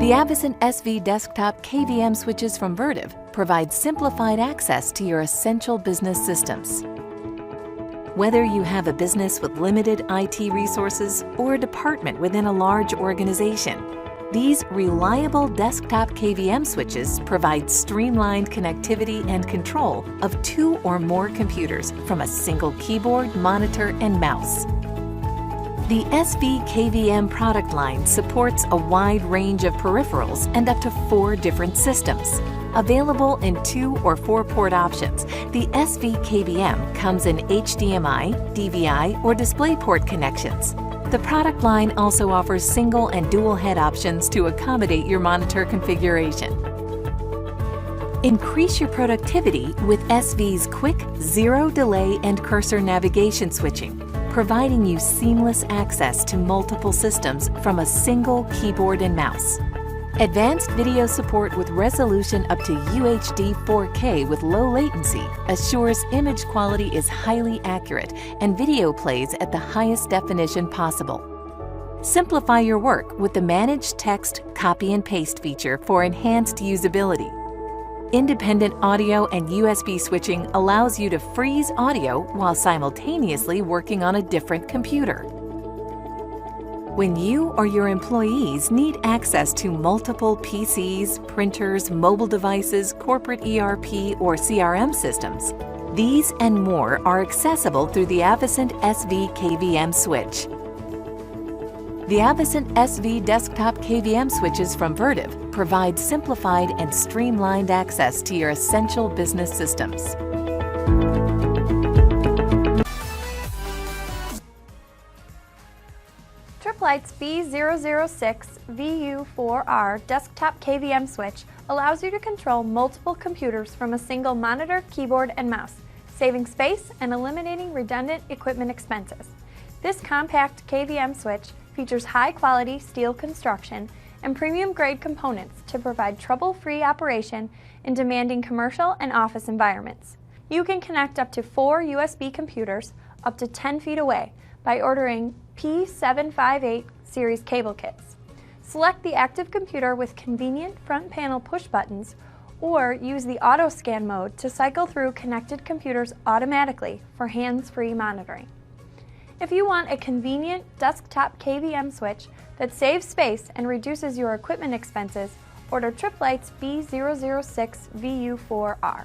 The Avocent SV desktop KVM switches from Vertiv provide simplified access to your essential business systems. Whether you have a business with limited IT resources or a department within a large organization, these reliable desktop KVM switches provide streamlined connectivity and control of 2 or more computers from a single keyboard, monitor, and mouse. The SV KVM product line supports a wide range of peripherals and up to 4 different systems. Available in 2 or 4-port options, the SV KVM comes in HDMI, DVI, or DisplayPort connections. The product line also offers single and dual head options to accommodate your monitor configuration. Increase your productivity with SV's quick, zero-delay and cursor navigation switching, providing you seamless access to multiple systems from a single keyboard and mouse. Advanced video support with resolution up to UHD 4K with low latency assures image quality is highly accurate and video plays at the highest definition possible. Simplify your work with the Manage Text Copy and Paste feature for enhanced usability. Independent audio and USB switching allows you to freeze audio while simultaneously working on a different computer. When you or your employees need access to multiple PCs, printers, mobile devices, corporate ERP or CRM systems, these and more are accessible through the Avocent SV KVM switch. The Avocent SV desktop KVM switches from Vertiv provide simplified and streamlined access to your essential business systems. Tripp Lite's B006 VU4R desktop KVM switch allows you to control multiple computers from a single monitor, keyboard, and mouse, saving space and eliminating redundant equipment expenses. This compact KVM switch features high-quality steel construction and premium-grade components to provide trouble-free operation in demanding commercial and office environments. You can connect up to 4 USB computers up to 10 feet away by ordering P758 series cable kits. Select the active computer with convenient front panel push buttons or use the auto scan mode to cycle through connected computers automatically for hands-free monitoring. If you want a convenient desktop KVM switch that saves space and reduces your equipment expenses, order Tripp Lite's B006 VU4R.